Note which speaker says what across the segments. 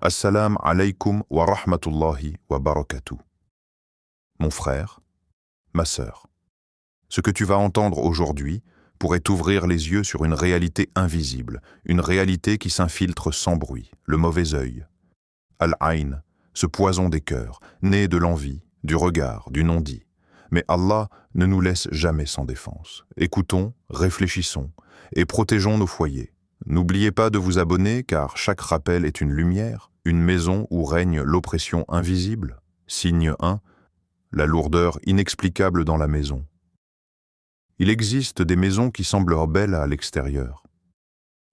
Speaker 1: Assalam alaykum wa rahmatullahi wa barakatuh. Mon frère, ma sœur, ce que tu vas entendre aujourd'hui pourrait t'ouvrir les yeux sur une réalité invisible, une réalité qui s'infiltre sans bruit, le mauvais œil. Al-Ayn, ce poison des cœurs, né de l'envie, du regard, du non-dit. Mais Allah ne nous laisse jamais sans défense. Écoutons, réfléchissons et protégeons nos foyers. N'oubliez pas de vous abonner car chaque rappel est une lumière, une maison où règne l'oppression invisible. Signe 1, la lourdeur inexplicable dans la maison. Il existe des maisons qui semblent belles à l'extérieur.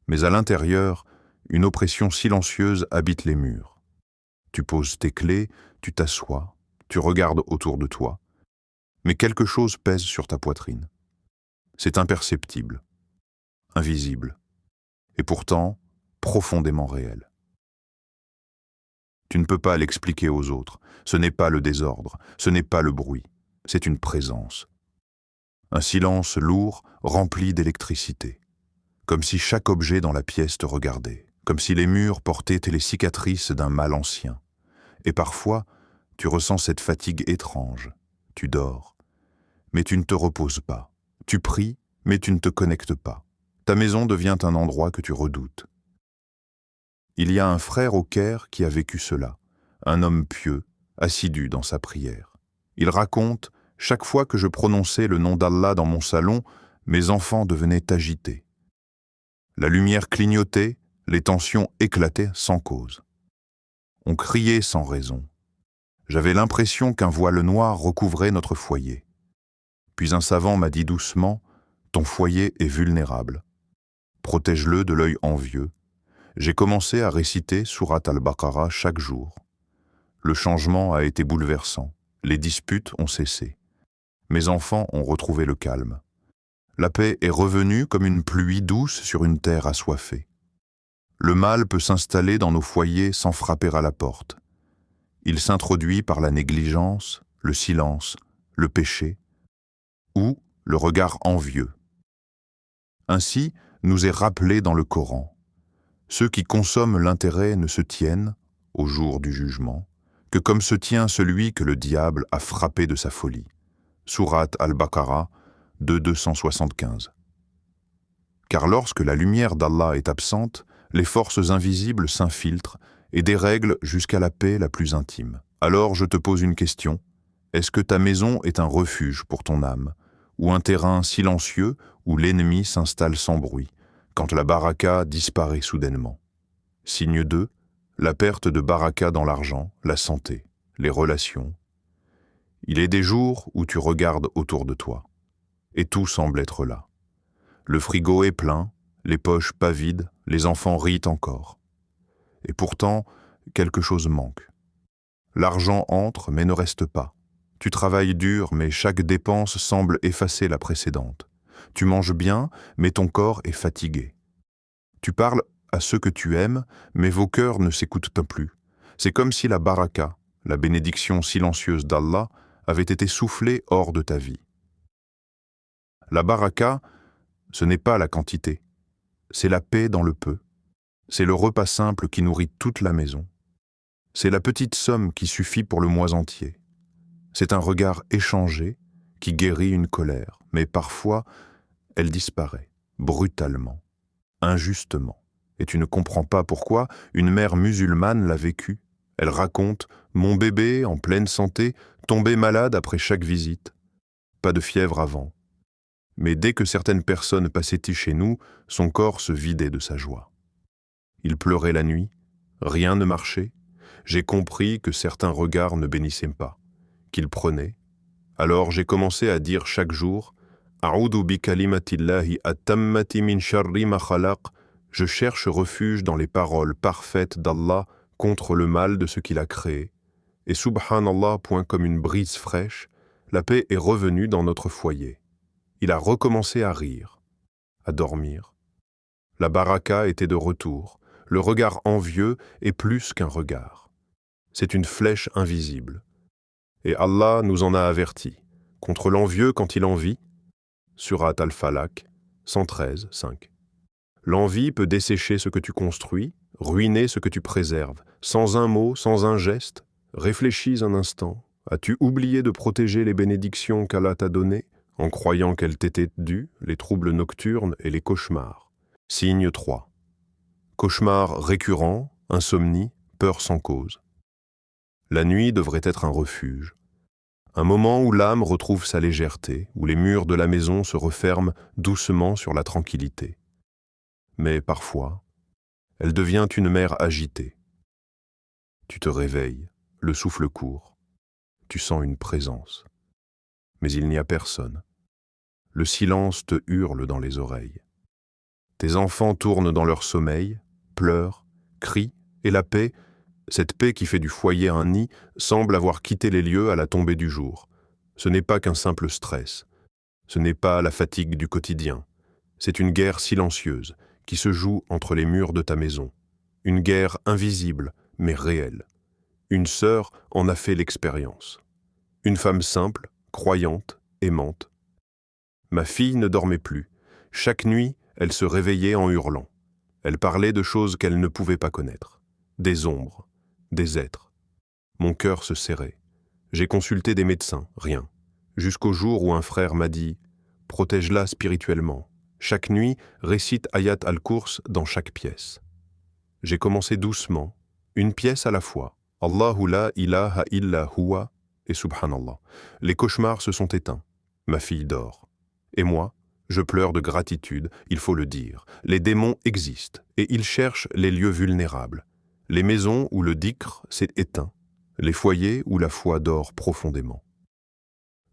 Speaker 1: Mais à l'intérieur, une oppression silencieuse habite les murs. Tu poses tes clés, tu t'assois, tu regardes autour de toi. Mais quelque chose pèse sur ta poitrine. C'est imperceptible, invisible, et pourtant profondément réel. Tu ne peux pas l'expliquer aux autres. Ce n'est pas le désordre, ce n'est pas le bruit, c'est une présence. Un silence lourd, rempli d'électricité. Comme si chaque objet dans la pièce te regardait, comme si les murs portaient les cicatrices d'un mal ancien. Et parfois, tu ressens cette fatigue étrange. Tu dors, mais tu ne te reposes pas. Tu pries, mais tu ne te connectes pas. Ta maison devient un endroit que tu redoutes. Il y a un frère au Caire qui a vécu cela, un homme pieux, assidu dans sa prière. Il raconte, chaque fois que je prononçais le nom d'Allah dans mon salon, mes enfants devenaient agités. La lumière clignotait, les tensions éclataient sans cause. On criait sans raison. J'avais l'impression qu'un voile noir recouvrait notre foyer. Puis un savant m'a dit doucement, « Ton foyer est vulnérable. Protège-le de l'œil envieux. » J'ai commencé à réciter Surat al-Baqarah chaque jour. Le changement a été bouleversant. Les disputes ont cessé. Mes enfants ont retrouvé le calme. La paix est revenue comme une pluie douce sur une terre assoiffée. Le mal peut s'installer dans nos foyers sans frapper à la porte. Il s'introduit par la négligence, le silence, le péché ou le regard envieux. Ainsi, nous est rappelé dans le Coran. Ceux qui consomment l'intérêt ne se tiennent, au jour du jugement, que comme se tient celui que le diable a frappé de sa folie. Surat al-Baqarah 275. Car lorsque la lumière d'Allah est absente, les forces invisibles s'infiltrent et dérèglent jusqu'à la paix la plus intime. Alors je te pose une question. Est-ce que ta maison est un refuge pour ton âme, ou un terrain silencieux où l'ennemi s'installe sans bruit, quand la baraka disparaît soudainement? Signe 2, la perte de baraka dans l'argent, la santé, les relations. Il est des jours où tu regardes autour de toi, et tout semble être là. Le frigo est plein, les poches pas vides, les enfants rient encore. Et pourtant, quelque chose manque. L'argent entre mais ne reste pas. Tu travailles dur mais chaque dépense semble effacer la précédente. Tu manges bien mais ton corps est fatigué. Tu parles à ceux que tu aimes mais vos cœurs ne s'écoutent plus. C'est comme si la baraka, la bénédiction silencieuse d'Allah, avait été soufflée hors de ta vie. La baraka, ce n'est pas la quantité, c'est la paix dans le peu. C'est le repas simple qui nourrit toute la maison. C'est la petite somme qui suffit pour le mois entier. C'est un regard échangé qui guérit une colère, mais parfois, elle disparaît, brutalement, injustement. Et tu ne comprends pas pourquoi une mère musulmane l'a vécu. Elle raconte « Mon bébé, en pleine santé, tombait malade après chaque visite. Pas de fièvre avant. Mais dès que certaines personnes passaient chez nous, son corps se vidait de sa joie. Il pleurait la nuit, rien ne marchait. J'ai compris que certains regards ne bénissaient pas, qu'ils prenaient. Alors j'ai commencé à dire chaque jour « A'udhu bi kalimatillahi at-tammati min sharri ma khalaq » Je cherche refuge dans les paroles parfaites d'Allah contre le mal de ce qu'il a créé. Et subhanallah, point comme une brise fraîche, la paix est revenue dans notre foyer. Il a recommencé à rire, à dormir. La baraka était de retour. Le regard envieux est plus qu'un regard. C'est une flèche invisible. Et Allah nous en a avertis. Contre l'envieux quand il envie, Surat al-Falaq 113, 5. L'envie peut dessécher ce que tu construis, ruiner ce que tu préserves,
Speaker 2: Sans un mot, sans un geste, réfléchis un instant. As-tu oublié de protéger les bénédictions qu'Allah t'a données, en croyant qu'elles t'étaient dues, les troubles nocturnes et les cauchemars? Signe 3. Cauchemars récurrents, insomnie, peur sans cause. La nuit devrait être un refuge. Un moment où l'âme retrouve sa légèreté, où les murs de la maison se referment doucement sur la tranquillité. Mais parfois, elle devient une mer agitée. Tu te réveilles, le souffle court. Tu sens une présence. Mais il n'y a personne. Le silence te hurle dans les oreilles. Tes enfants tournent dans leur sommeil, pleurent, crient, et la paix, cette paix qui fait du foyer un nid, semble avoir quitté les lieux à la tombée du jour. Ce n'est pas qu'un simple stress. Ce n'est pas la fatigue du quotidien. C'est une guerre silencieuse qui se joue entre les murs de ta maison. Une guerre invisible, mais réelle. Une sœur en a fait l'expérience. Une femme simple, croyante, aimante. Ma fille ne dormait plus. Chaque nuit, elle se réveillait en hurlant. Elle parlait de choses qu'elle ne pouvait pas connaître. Des ombres, des êtres. Mon cœur se serrait. J'ai consulté des médecins, rien. Jusqu'au jour où un frère m'a dit « Protège-la spirituellement. Chaque nuit, récite Ayat al-Kurs dans chaque pièce. » J'ai commencé doucement, une pièce à la fois. Allahu la ilaha illa huwa et subhanallah. Les cauchemars se sont éteints. Ma fille dort. Et moi, je pleure de gratitude, il faut le dire. Les démons existent et ils cherchent les lieux vulnérables. Les maisons où le dhikr s'est éteint. Les foyers où la foi dort profondément.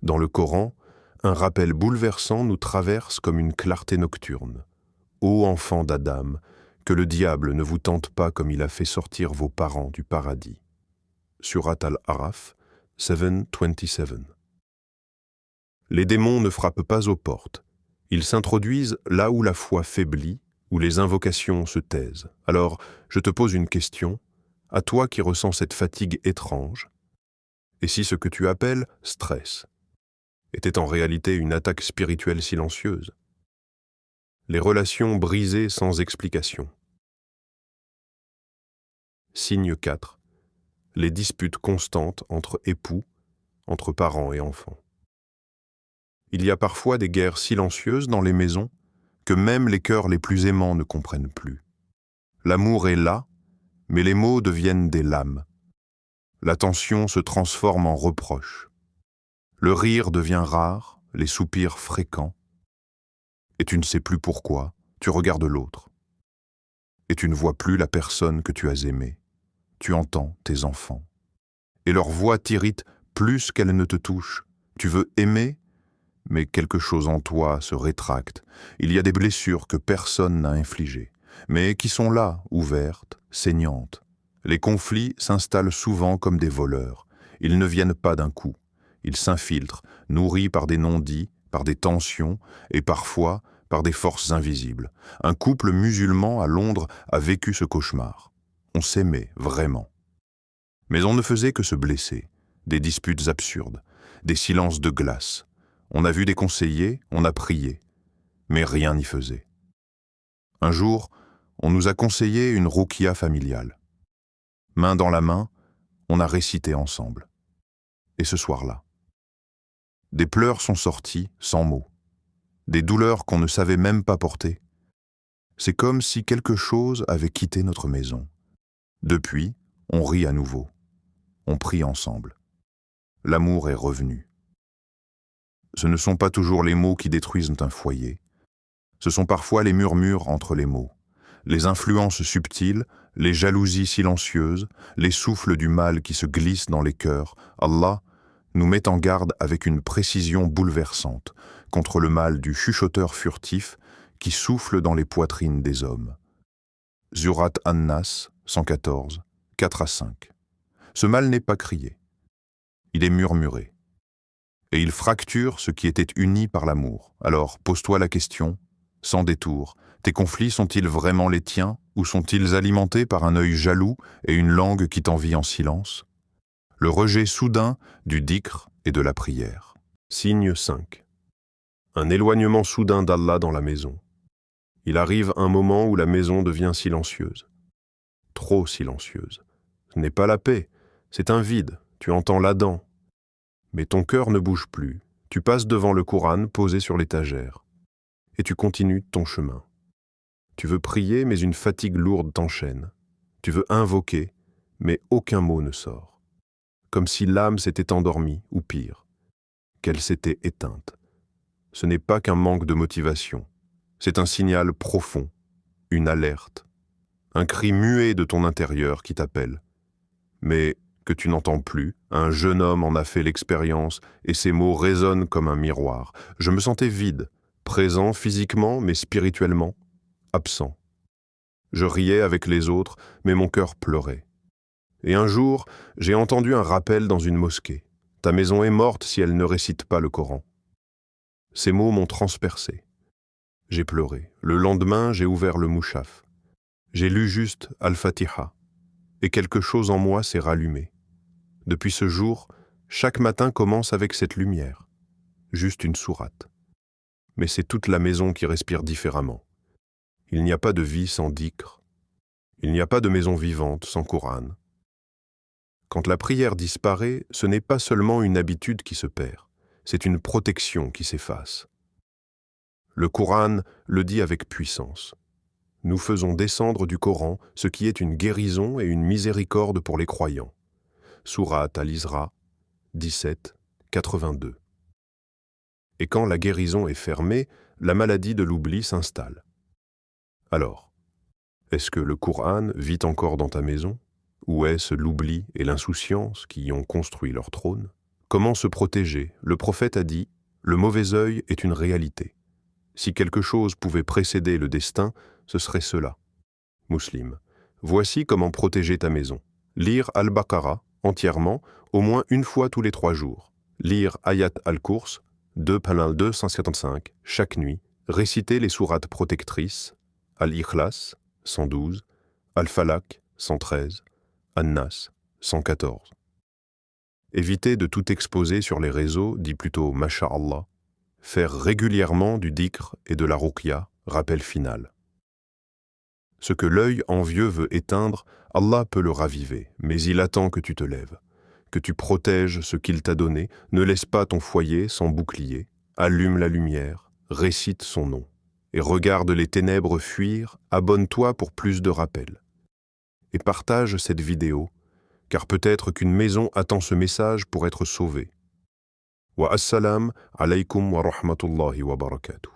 Speaker 2: Dans le Coran, un rappel bouleversant nous traverse comme une clarté nocturne. Ô enfants d'Adam, que le diable ne vous tente pas comme il a fait sortir vos parents du paradis. Surat al-Araf, 7:27. Les démons ne frappent pas aux portes. Ils s'introduisent là où la foi faiblit, où les invocations se taisent. Alors, je te pose une question, à toi qui ressens cette fatigue étrange. Et si ce que tu appelles stress était en réalité une attaque spirituelle silencieuse? Les relations brisées sans explication. Signe 4. Les disputes constantes entre époux, entre parents et enfants. Il y a parfois des guerres silencieuses dans les maisons que même les cœurs les plus aimants ne comprennent plus. L'amour est là, mais les mots deviennent des lames. La tension se transforme en reproche. Le rire devient rare, les soupirs fréquents. Et tu ne sais plus pourquoi, tu regardes l'autre. Et tu ne vois plus la personne que tu as aimée. Tu entends tes enfants. Et leur voix t'irrite plus qu'elle ne te touche. Tu veux aimer, mais quelque chose en toi se rétracte. Il y a des blessures que personne n'a infligées, mais qui sont là, ouvertes, saignantes. Les conflits s'installent souvent comme des voleurs. Ils ne viennent pas d'un coup. Ils s'infiltrent, nourris par des non-dits, par des tensions et parfois par des forces invisibles. Un couple musulman à Londres a vécu ce cauchemar. On s'aimait vraiment. Mais on ne faisait que se blesser. Des disputes absurdes, des silences de glace. On a vu des conseillers, on a prié, mais rien n'y faisait. Un jour, on nous a conseillé une rouqia familiale. Main dans la main, on a récité ensemble. Et ce soir-là, des pleurs sont sortis sans mots, des douleurs qu'on ne savait même pas porter. C'est comme si quelque chose avait quitté notre maison. Depuis, on rit à nouveau, on prie ensemble. L'amour est revenu. Ce ne sont pas toujours les mots qui détruisent un foyer. Ce sont parfois les murmures entre les mots, les influences subtiles, les jalousies silencieuses, les souffles du mal qui se glissent dans les cœurs. Allah nous met en garde avec une précision bouleversante contre le mal du chuchoteur furtif qui souffle dans les poitrines des hommes. Surat An-Nas 114, 4-5. Ce mal n'est pas crié, il est murmuré. Et il fracture ce qui était uni par l'amour. Alors, pose-toi la question, sans détour, tes conflits sont-ils vraiment les tiens ou sont-ils alimentés par un œil jaloux et une langue qui t'envie en silence? Le rejet soudain du dhikr et de la prière. Signe 5. Un éloignement soudain d'Allah dans la maison. Il arrive un moment où la maison devient silencieuse. Trop silencieuse. Ce n'est pas la paix, c'est un vide, tu entends l'Adam. Mais ton cœur ne bouge plus, tu passes devant le Coran posé sur l'étagère. Et tu continues ton chemin. Tu veux prier, mais une fatigue lourde t'enchaîne. Tu veux invoquer, mais aucun mot ne sort. Comme si l'âme s'était endormie, ou pire, qu'elle s'était éteinte. Ce n'est pas qu'un manque de motivation, c'est un signal profond, une alerte, un cri muet de ton intérieur qui t'appelle. Mais que tu n'entends plus, un jeune homme en a fait l'expérience et ses mots résonnent comme un miroir. Je me sentais vide, présent physiquement mais spirituellement, absent. Je riais avec les autres, mais mon cœur pleurait. Et un jour, j'ai entendu un rappel dans une mosquée. Ta maison est morte si elle ne récite pas le Coran. Ces mots m'ont transpercé. J'ai pleuré. Le lendemain, j'ai ouvert le mouchaf. J'ai lu juste Al-Fatiha. Et quelque chose en moi s'est rallumé. Depuis ce jour, chaque matin commence avec cette lumière. Juste une sourate. Mais c'est toute la maison qui respire différemment. Il n'y a pas de vie sans dhikr. Il n'y a pas de maison vivante sans Coran. Quand la prière disparaît, ce n'est pas seulement une habitude qui se perd, c'est une protection qui s'efface. Le Coran le dit avec puissance. Nous faisons descendre du Coran ce qui est une guérison et une miséricorde pour les croyants. Sourate Al-Isra 17, 82. Et quand la guérison est fermée, la maladie de l'oubli s'installe. Alors, est-ce que le Coran vit encore dans ta maison? Ou est-ce l'oubli et l'insouciance qui y ont construit leur trône? Comment se protéger? Le prophète a dit « Le mauvais œil est une réalité. Si quelque chose pouvait précéder le destin, ce serait cela. » Muslim. Voici comment protéger ta maison. Lire Al-Baqarah entièrement, au moins une fois tous les 3 jours. Lire Ayat al-Kurs, 2,255, chaque nuit. Réciter les sourates protectrices, Al-Ikhlas, 112, Al-Falaq, 113, An-Nas, 114. Éviter de tout exposer sur les réseaux, dit plutôt Masha'Allah. Faire régulièrement du dhikr et de la ruqya, rappel final. Ce que l'œil envieux veut éteindre, Allah peut le raviver, mais il attend que tu te lèves, que tu protèges ce qu'il t'a donné, ne laisse pas ton foyer sans bouclier, allume la lumière, récite son nom, et regarde les ténèbres fuir, abonne-toi pour plus de rappels. Et partage cette vidéo, car peut-être qu'une maison attend ce message pour être sauvée. Wa assalam alaykum wa rahmatullahi wa barakatuh.